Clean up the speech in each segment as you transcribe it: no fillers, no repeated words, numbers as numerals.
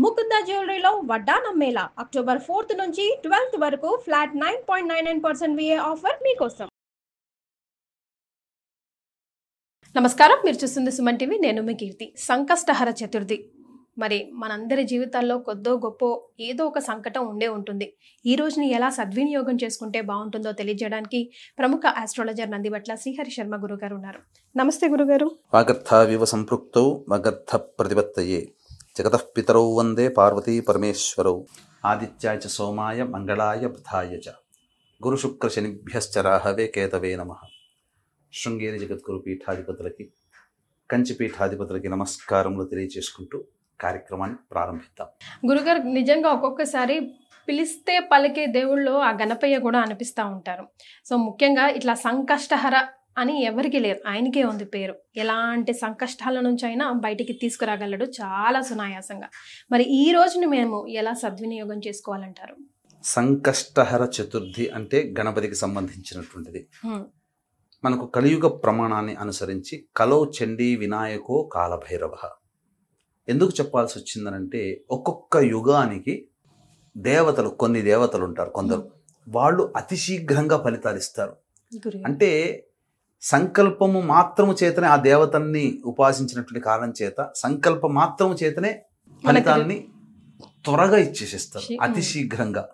ముకుంద జ్యువెలరీలో వడ్డానం Mela October 4th నుంచి 12th వరకు ఫ్లాట్ 9.99% VA ఆఫర్ మీకోసం. నమస్కారం, మీరు చూస్తుంది సుమన్ టీవీ. నేను మీ కీర్తి. సంకష్టహర చతుర్థి. మరి మనందరి జీవితాల్లో కొద్దో గొప్ప ఏదో ఒక సంకటం ఉండే ఉంటుంది. ఈ రోజుని ఎలా సద్వినియోగం చేసుకుంటే బాగుంటుందో తెలియజేయడానికి ప్రముఖ ఆస్ట్రాలజర్ నందిబట్ల శ్రీహరి శర్మ గురుగారు ఉన్నారు. నమస్తే గురుగారు. వాగర్థావివ సంపృక్తౌ వాగర్థ ప్రతిపత్తయే జగతః పితరౌ వందే పార్వతీ పరమేశ్వరౌ ఆదిత్యాయ చ సోమాయ మంగళాయ బుధాయ చ గురు శుక్ర శనిభ్యశ్చ రాహవే కేతవే నమః. శృంగేరి జగద్గురు పీఠాధిపతులకి, కంచి పీఠాధిపతులకి నమస్కారములు తెలియజేసుకుంటూ కార్యక్రమాన్ని ప్రారంభిద్దాం. గురుగారు, నిజంగా ఒక్కొక్కసారి పిలిస్తే పలికే దేవుళ్ళు ఆ గణపయ్య కూడా అనిపిస్తూ ఉంటారు. సో ముఖ్యంగా ఇట్లా సంకష్టహర అని ఎవరికి లేదు, ఆయనకే ఉంది పేరు. ఎలాంటి సంకష్టాల నుంచి అయినా బయటికి తీసుకురాగలడు చాలా సునాయాసంగా. మరి ఈ రోజుని మేము ఎలా సద్వినియోగం చేసుకోవాలంటారు? సంకష్టహర చతుర్థి అంటే గణపతికి సంబంధించినటువంటిది. మనకు కలియుగ ప్రమాణాన్ని అనుసరించి కలో చండీ వినాయకో కాలభైరవ ఎందుకు చెప్పాల్సి వచ్చిందనంటే, ఒక్కొక్క యుగానికి దేవతలు, కొన్ని దేవతలు ఉంటారు, కొందరు వాళ్ళు అతి శీఘ్రంగా ఫలితాలు ఇస్తారు. అంటే సంకల్పము మాత్రము చేతనే ఆ దేవతల్ని ఉపాసించినటువంటి కారణం చేత సంకల్ప మాత్రము చేతనే ఫలితాన్ని త్వరగా ఇచ్చేసేస్తారు, అతి శీఘ్రంగా.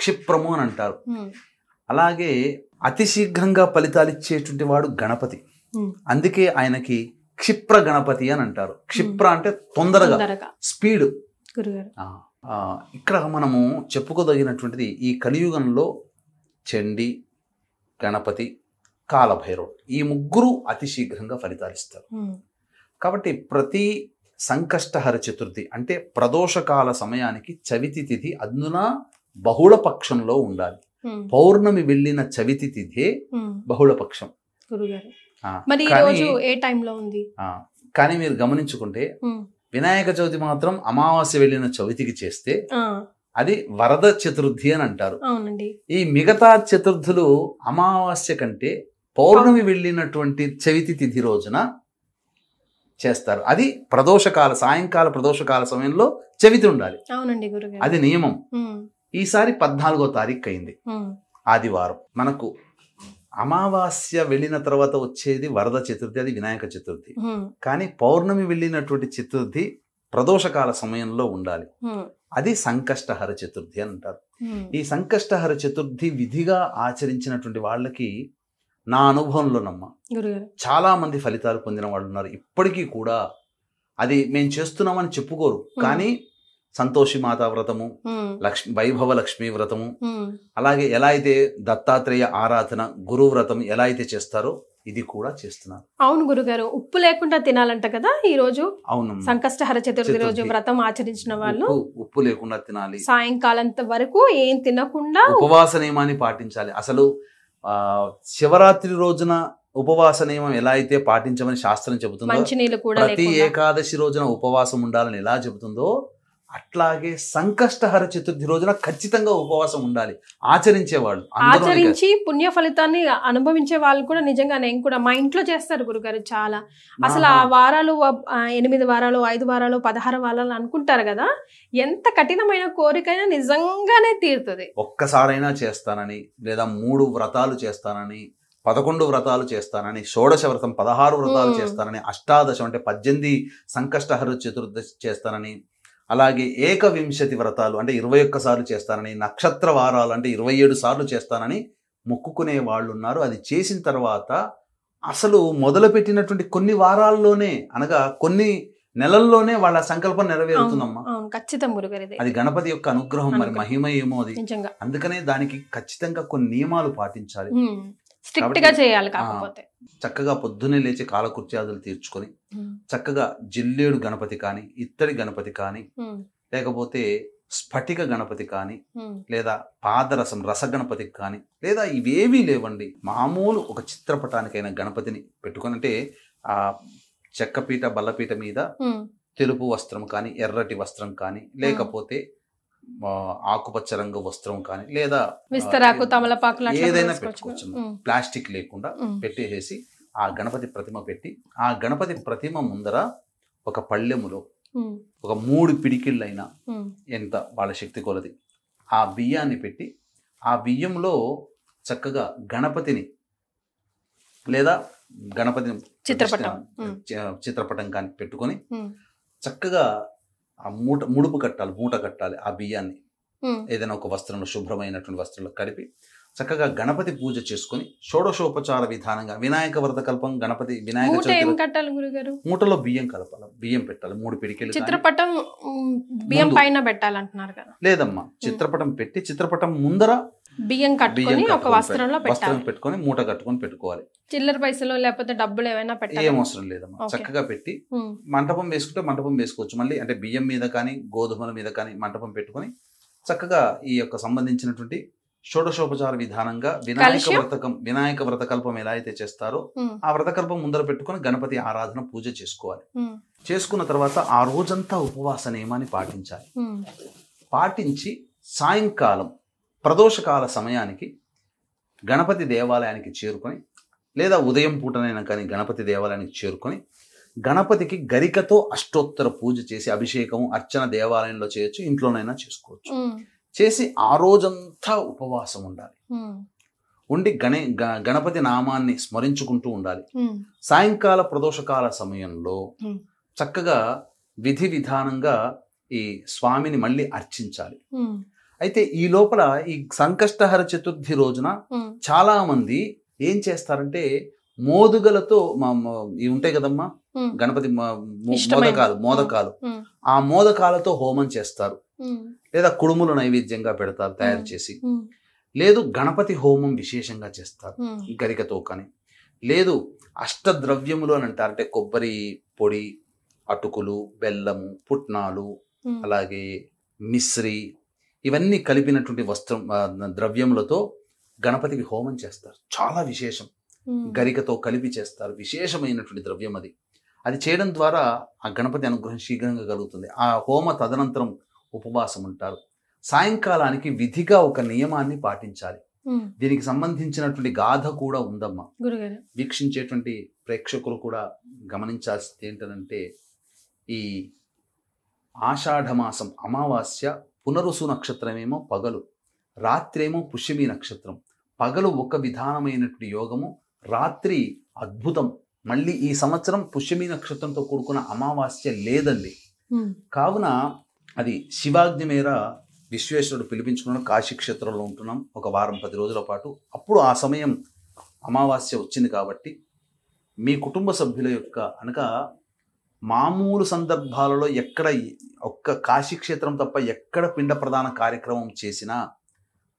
క్షిప్రము అని అంటారు. అలాగే అతి శీఘ్రంగా ఫలితాలు ఇచ్చేటువంటి వాడు గణపతి. అందుకే ఆయనకి క్షిప్ర గణపతి అని అంటారు. క్షిప్ర అంటే తొందరగా, స్పీడ్. ఇక్కడ మనము చెప్పుకోదగినటువంటిది, ఈ కలియుగంలో చండి, గణపతి, కాలభైరవుడు, ఈ ముగ్గురు అతి శీఘ్రంగా ఫలితాలు ఇస్తారు. కాబట్టి ప్రతి సంకష్టహర చతుర్థి అంటే ప్రదోషకాల సమయానికి చవితి తిథి అందున బహుళ పక్షంలో ఉండాలి. పౌర్ణమి వెళ్ళిన చవితి తిథే బహుళ పక్షం. కానీ మీరు గమనించుకుంటే వినాయక చవితి మాత్రం అమావాస్య వెళ్ళిన చవితికి చేస్తే అది వరద చతుర్థి అని అంటారు. ఈ మిగతా చతుర్థులు అమావాస్య కంటే పౌర్ణమి వెళ్ళినటువంటి చవితి తిథి రోజున చేస్తారు. అది ప్రదోషకాల, సాయంకాల ప్రదోషకాల సమయంలో చవితి ఉండాలి. అది నియమం. ఈసారి 14వ తారీఖు అయింది, ఆదివారం. మనకు అమావాస్య వెళ్ళిన తర్వాత వచ్చేది వరద చతుర్థి, అది వినాయక చతుర్థి. కానీ పౌర్ణమి వెళ్ళినటువంటి చతుర్థి ప్రదోషకాల సమయంలో ఉండాలి, అది సంకష్టహర చతుర్థి అని అంటారు. ఈ సంకష్టహర చతుర్థి విధిగా ఆచరించినటువంటి వాళ్ళకి నా అనుభవంలోనమ్మ చాలా మంది ఫలితాలు పొందిన వాళ్ళు ఉన్నారు. ఇప్పటికీ కూడా అది మేము చేస్తున్నామని చెప్పుకోరు, కానీ సంతోషి మాతా వ్రతము, వైభవ లక్ష్మీ వ్రతము, అలాగే ఎలా అయితే దత్తాత్రేయ ఆరాధన, గురు వ్రతం ఎలా అయితే చేస్తారో ఇది కూడా చేస్తున్నారు. అవును గురుగారు, ఉప్పు లేకుండా తినాలంట కదా ఈ రోజు. అవును, సంకష్టహర చతుర్థి రోజు వ్రతం ఆచరించిన వాళ్ళు ఉప్పు లేకుండా తినాలి. సాయంకాలం వరకు ఏం తినకుండా ఉపవాస నియమాన్ని పాటించాలి. అసలు శివరాత్రి రోజున ఉపవాస నియమం ఎలా అయితే పాటించమని శాస్త్రం చెబుతుందో, ప్రతి ఏకాదశి రోజున ఉపవాసం ఉండాలని ఎలా చెబుతుందో, అట్లాగే సంకష్టహర చతుర్థి రోజున ఖచ్చితంగా ఉపవాసం ఉండాలి ఆచరించేవాళ్ళు. ఆచరించి పుణ్య ఫలితాన్ని అనుభవించే వాళ్ళు కూడా నిజంగా నేను కూడా మా ఇంట్లో చేస్తారు గురుగారు. చాలా అసలు ఆ వారాలు 8 వారాలు, 5 వారాలు, 16 వారాలు అనుకుంటారు కదా, ఎంత కఠినమైన కోరికైనా నిజంగానే తీరుతుంది. ఒక్కసారైనా చేస్తానని, లేదా 3 వ్రతాలు చేస్తానని, 11 వ్రతాలు చేస్తానని, షోడశ వ్రతం 16 వ్రతాలు చేస్తానని, అష్టాదశం అంటే 18 సంకష్టహర చతుర్థి చేస్తానని, అలాగే 21 వ్రతాలు అంటే 21 సార్లు చేస్తానని, నక్షత్ర వారాలు అంటే 27 సార్లు చేస్తానని మొక్కుకునే వాళ్ళు ఉన్నారు. అది చేసిన తర్వాత అసలు మొదలుపెట్టినటువంటి కొన్ని వారాల్లోనే, అనగా కొన్ని నెలల్లోనే వాళ్ళ సంకల్పం నెరవేరుతుందమ్మా. అది గణపతి యొక్క అనుగ్రహం, మరి మహిమ ఏమో అది. అందుకనే దానికి ఖచ్చితంగా కొన్ని నియమాలు పాటించాలి, చక్కగా పొద్దున్నే లేచి కాలకృత్యాదులు తీర్చుకొని చక్కగా జిల్లేడు గణపతి కానీ, ఇత్తడి గణపతి కానీ, లేకపోతే స్ఫటిక గణపతి కానీ, లేదా పాదరసం రస గణపతికి కానీ, లేదా ఇవేవీ లేవండి, మామూలు ఒక చిత్రపటానికైనా గణపతిని పెట్టుకొని, అంటే ఆ చెక్కపీట బల్లపీట మీద తెలుపు వస్త్రం కానీ, ఎర్రటి వస్త్రం కానీ, లేకపోతే ఆకుపచ్చ రంగు వస్త్రం కానీ, లేదా ఏదైనా పెట్టుకోవచ్చు, ప్లాస్టిక్ లేకుండా పెట్టేసి ఆ గణపతి ప్రతిమ పెట్టి, ఆ గణపతి ప్రతిమ ముందర ఒక పళ్ళెములో ఒక 3 పిడికిళ్ళైనా ఎంత వాళ్ళ శక్తి కొలది ఆ బియ్యాన్ని పెట్టి ఆ బియ్యంలో చక్కగా గణపతిని లేదా గణపతిని చిత్రపటం కానీ పెట్టుకొని చక్కగా ఆ ముడుపు కట్టాలి, మూట కట్టాలి. ఆ బియ్యాన్ని ఏదైనా ఒక వస్త్రంలో, శుభ్రమైనటువంటి వస్త్రంలో కలిపి చక్కగా గణపతి పూజ చేసుకుని షోడశోపచార విధానంగా వినాయక వ్రత కల్పం గణపతి వినాయక చవితి మూటలో బియ్యం కలపాలి, బియ్యం పెట్టాలి. 3 పిడికిలు. చిత్రపటం బియ్యం పైన పెట్టాలంటున్నారు కదా? లేదమ్మా, చిత్రపటం పెట్టి చిత్రపటం ముందర బియ్యం కట్టుకొని ఒక వస్త్రంలో వస్త్రం పెట్టుకొని మూట కట్టుకొని పెట్టుకోవాలి. చిల్లర పైసలు లేకపోతే డబ్బులు ఏమైనా పెట్టాలి? ఏం అవసరం లేదమ్మా. చక్కగా పెట్టి మంటపం వేసుకుంటే మంటపం వేసుకోవచ్చు. మళ్ళీ అంటే బియ్యం మీద కానీ గోధుమల మీద కానీ మంటపం పెట్టుకొని చక్కగా ఈ యొక్క సంబంధించినటువంటి షోడశోపచార విధానంగా వినాయక వ్రతకల్పం ఎలా అయితే చేస్తారో ఆ వ్రతకల్పం ముందర పెట్టుకొని గణపతి ఆరాధన పూజ చేసుకోవాలి. చేసుకున్న తర్వాత ఆ రోజంతా ఉపవాస నియమాన్ని పాటించాలి. పాటించి సాయంకాలం ప్రదోషకాల సమయానికి గణపతి దేవాలయానికి చేరుకొని లేదా ఉదయం పూటనైనా కానీ గణపతి దేవాలయానికి చేరుకొని గణపతికి గరికతో అష్టోత్తర పూజ చేసి అభిషేకం అర్చన దేవాలయంలో చేయొచ్చు, ఇంట్లోనైనా చేసుకోవచ్చు. చేసి ఆ రోజంతా ఉపవాసం ఉండాలి. ఉండి గణపతి నామాన్ని స్మరించుకుంటూ ఉండాలి. సాయంకాల ప్రదోషకాల సమయంలో చక్కగా విధి విధానంగా ఈ స్వామిని మళ్ళీ అర్చించాలి. అయితే ఈ లోపల ఈ సంకష్టహర చతుర్థి రోజున చాలా మంది ఏం చేస్తారంటే మోదుగలతో ఇవి ఉంటాయి కదమ్మా, గణపతి మోదకాలు ఆ మోదకాలతో హోమం చేస్తారు, లేదా కుడుములు నైవేద్యంగా పెడతారు తయారు చేసి, లేదు గణపతి హోమం విశేషంగా చేస్తారు గరికతో కానీ, లేదు అష్టద్రవ్యములు అని అంటారు. అంటే కొబ్బరి పొడి, అటుకులు, బెల్లము, పుట్నాలు, అలాగే మిశ్రి, ఇవన్నీ కలిపినటువంటి ద్రవ్యములతో గణపతికి హోమం చేస్తారు. చాలా విశేషం. గరికతో కలిపి చేస్తారు. విశేషమైనటువంటి ద్రవ్యం అది. అది చేయడం ద్వారా ఆ గణపతి అనుగ్రహం శీఘ్రంగా కలుగుతుంది. ఆ హోమ తదనంతరం ఉపవాసం ఉంటారు. సాయంకాలానికి విధిగా ఒక నియమాన్ని పాటించాలి. దీనికి సంబంధించినటువంటి గాథ కూడా ఉందమ్మా. వీక్షించేటువంటి ప్రేక్షకులు కూడా గమనించాల్సింది ఏంటంటే, ఈ ఆషాఢమాసం అమావాస్య పునరుసు నక్షత్రమేమో పగలు, రాత్రేమో పుష్యమి నక్షత్రం. పగలు ఒక విధానమైనటువంటి యోగము, రాత్రి అద్భుతం. మళ్ళీ ఈ సంవత్సరం పుష్యమి నక్షత్రంతో కూడుకున్న అమావాస్య లేదండి. కావున అది శివాజ్ఞ మేర విశ్వేశ్వరుడు పిలిపించుకున్న కాశీక్షేత్రంలో ఉంటున్నాం ఒక వారం 10 రోజుల పాటు. అప్పుడు ఆ సమయం అమావాస్య వచ్చింది కాబట్టి మీ కుటుంబ సభ్యుల యొక్క అనగా మామూలు సందర్భాలలో ఎక్కడ ఒక్క కాశీక్షేత్రం తప్ప ఎక్కడ పిండ ప్రదాన కార్యక్రమం చేసినా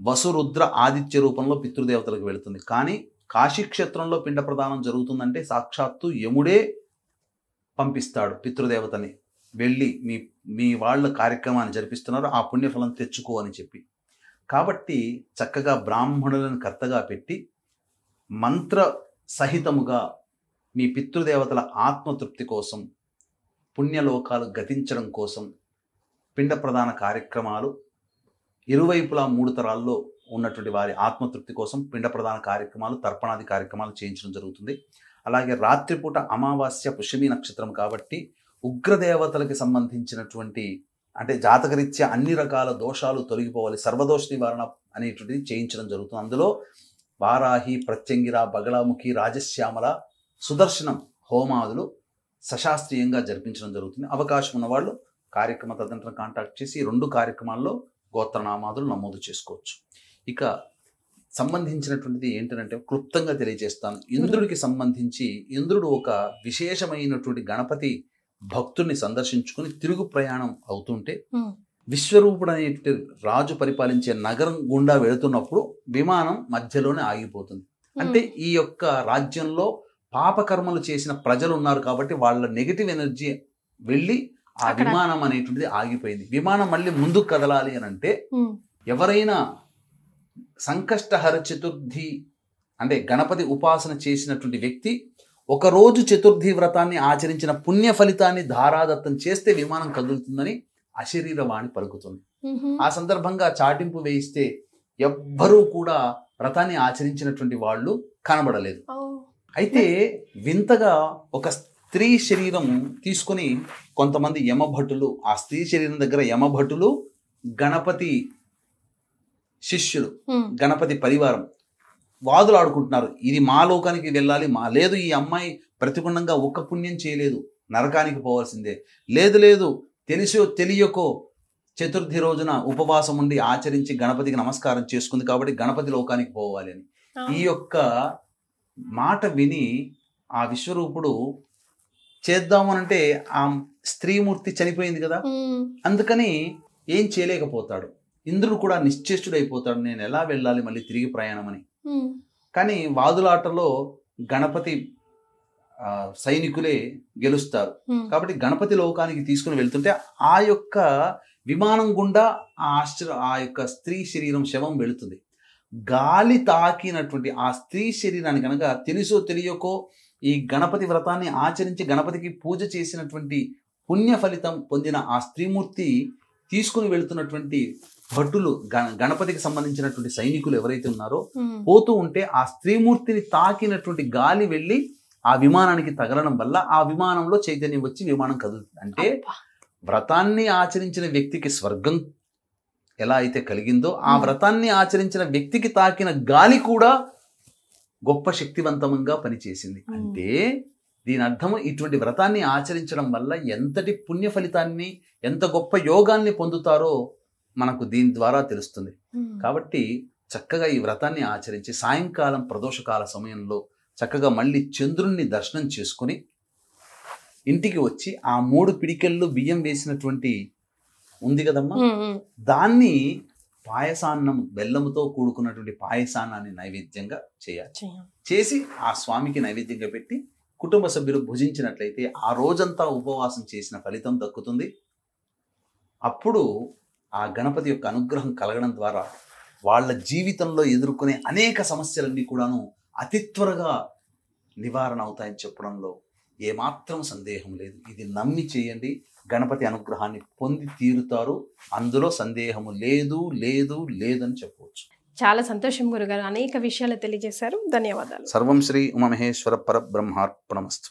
వసురుద్ర ఆదిత్య రూపంలో పితృదేవతలకు వెళుతుంది. కానీ కాశీక్షేత్రంలో పిండ ప్రదానం జరుగుతుందంటే సాక్షాత్తు యముడే పంపిస్తాడు పితృదేవతని, వెళ్ళి మీ వాళ్ళ కార్యక్రమాన్ని జరిపిస్తున్నారు, ఆ పుణ్యఫలం తెచ్చుకో అని చెప్పి. కాబట్టి చక్కగా బ్రాహ్మణులను కర్తగా పెట్టి మంత్ర సహితముగా మీ పితృదేవతల ఆత్మతృప్తి కోసం, పుణ్యలోకాలు గతించడం కోసం పిండ ప్రదాన కార్యక్రమాలు ఇరువైపులా 3 తరాల్లో ఉన్నటువంటి వారి ఆత్మతృప్తి కోసం పిండ ప్రదాన కార్యక్రమాలు, తర్పణాది కార్యక్రమాలు చేయించడం జరుగుతుంది. అలాగే రాత్రిపూట అమావాస్య పుష్యమి నక్షత్రం కాబట్టి ఉగ్రదేవతలకి సంబంధించినటువంటి అంటే జాతకరీత్యా అన్ని రకాల దోషాలు తొలగిపోవాలి, సర్వదోష నివారణ అనేటువంటిది చేయించడం జరుగుతుంది. అందులో వారాహి, ప్రత్యంగిర, బగళాముఖి, రాజశ్యామల, సుదర్శనం హోమాదులు సశాస్త్రీయంగా జరిపించడం జరుగుతుంది. అవకాశం ఉన్నవాళ్ళు కార్యక్రమ తదనంతరం కాంటాక్ట్ చేసి 2 కార్యక్రమాల్లో గోత్రనామాదులు నమోదు చేసుకోవచ్చు. ఇక సంబంధించినటువంటిది ఏంటంటే క్లుప్తంగా తెలియజేస్తాను. ఇంద్రుడికి సంబంధించి ఇంద్రుడు ఒక విశేషమైనటువంటి గణపతి భక్తుడిని సందర్శించుకుని తిరుగు ప్రయాణం అవుతుంటే విశ్వరూపుడు అనే రాజు పరిపాలించే నగరం గుండా వెళుతున్నప్పుడు విమానం మధ్యలోనే ఆగిపోతుంది. అంటే ఈ యొక్క రాజ్యంలో పాపకర్మలు చేసిన ప్రజలు ఉన్నారు కాబట్టి వాళ్ళ నెగిటివ్ ఎనర్జీ వెళ్ళి ఆ విమానం అనేటువంటిది ఆగిపోయింది. విమానం మళ్ళీ ముందుకు కదలాలి అని అంటే ఎవరైనా సంకష్టహర చతుర్థి అంటే గణపతి ఉపాసన చేసినటువంటి వ్యక్తి ఒకరోజు చతుర్థి వ్రతాన్ని ఆచరించిన పుణ్య ఫలితాన్ని ధారాదత్తం చేస్తే విమానం కదులుతుందని అశరీరవాణి పలుకుతుంది. ఆ సందర్భంగా చాటింపు వేయిస్తే ఎవ్వరూ కూడా వ్రతాన్ని ఆచరించినటువంటి వాళ్ళు కనబడలేదు. అయితే వింతగా ఒక స్త్రీ శరీరం తీసుకుని కొంతమంది యమభటులు, ఆ స్త్రీ శరీరం దగ్గర యమభటులు, గణపతి శిష్యులు, గణపతి పరివారం వాదులు ఆడుకుంటున్నారు. ఇది మా లోకానికి వెళ్ళాలి, లేదు ఈ అమ్మాయి ప్రతిగుణంగా ఒక్క పుణ్యం చేయలేదు, నరకానికి పోవాల్సిందే, లేదు తెలిసో తెలియకో చతుర్థి రోజున ఉపవాసం ఉండి ఆచరించి గణపతికి నమస్కారం చేసుకుంది కాబట్టి గణపతి లోకానికి పోవాలి అని. ఈ యొక్క మాట విని ఆ విశ్వరూపుడు చేద్దామనంటే ఆ స్త్రీమూర్తి చనిపోయింది కదా, అందుకని ఏం చేయలేకపోతాడు. ఇంద్రుడు కూడా నిశ్చేష్టుడైపోతాడు, నేను ఎలా వెళ్ళాలి మళ్ళీ తిరిగి ప్రయాణం అని. కానీ వాదులాటలో గణపతి సైనికులే గెలుస్తారు కాబట్టి గణపతి లోకానికి తీసుకుని వెళ్తుంటే ఆ యొక్క విమానం గుండా ఆ యొక్క స్త్రీ శరీరం శవం వెళుతుంది. గాలి తాకినటువంటి ఆ స్త్రీ శరీరాన్ని కనుక తెలుసో తెలియకో ఈ గణపతి వ్రతాన్ని ఆచరించి గణపతికి పూజ చేసినటువంటి పుణ్య ఫలితం పొందిన ఆ స్త్రీమూర్తి తీసుకుని వెళుతున్నటువంటి భటులు, గణపతికి సంబంధించినటువంటి సైనికులు ఎవరైతే ఉన్నారో పోతూ ఉంటే ఆ స్త్రీమూర్తిని తాకినటువంటి గాలి వెళ్ళి ఆ విమానానికి తగలడం వల్ల ఆ విమానంలో చైతన్యం వచ్చి విమానం కదులుతుంది. అంటే వ్రతాన్ని ఆచరించిన వ్యక్తికి స్వర్గం ఎలా అయితే కలిగిందో ఆ వ్రతాన్ని ఆచరించిన వ్యక్తికి తాకిన గాలి కూడా గొప్ప శక్తివంతంగా పనిచేసింది. అంటే దీని అర్థం ఇటువంటి వ్రతాన్ని ఆచరించడం వల్ల ఎంతటి పుణ్య ఫలితాన్ని, ఎంత గొప్ప యోగాన్ని పొందుతారో మనకు దీని ద్వారా తెలుస్తుంది. కాబట్టి చక్కగా ఈ వ్రతాన్ని ఆచరించి సాయంకాలం ప్రదోషకాల సమయంలో చక్కగా మళ్ళీ చంద్రుణ్ణి దర్శనం చేసుకుని ఇంటికి వచ్చి ఆ 3 పిడికెళ్ళు బియ్యం వేసినటువంటి ఉంది కదమ్మా, దాన్ని పాయసాన్నం, బెల్లముతో కూడుకున్నటువంటి పాయసాన్నాన్ని నైవేద్యంగా చేయాలి. చేసి ఆ స్వామికి నైవేద్యంగా పెట్టి కుటుంబ సభ్యులు భుజించినట్లయితే ఆ రోజంతా ఉపవాసం చేసిన ఫలితం దక్కుతుంది. అప్పుడు ఆ గణపతి యొక్క అనుగ్రహం కలగడం ద్వారా వాళ్ళ జీవితంలో ఎదుర్కొనే అనేక సమస్యలన్నీ కూడాను అతి త్వరగా నివారణ అవుతాయని చెప్పడంలో ఏమాత్రం సందేహం లేదు. ఇది నమ్మి చేయండి, గణపతి అనుగ్రహాన్ని పొంది తీరుతారు, అందులో సందేహము లేదని చెప్పవచ్చు. చాలా సంతోషం గురుగారు, అనేక విషయాలు తెలియజేశారు. ధన్యవాదాలు. సర్వం శ్రీ ఉమామహేశ్వర పరబ్రహ్మార్పణమస్తు.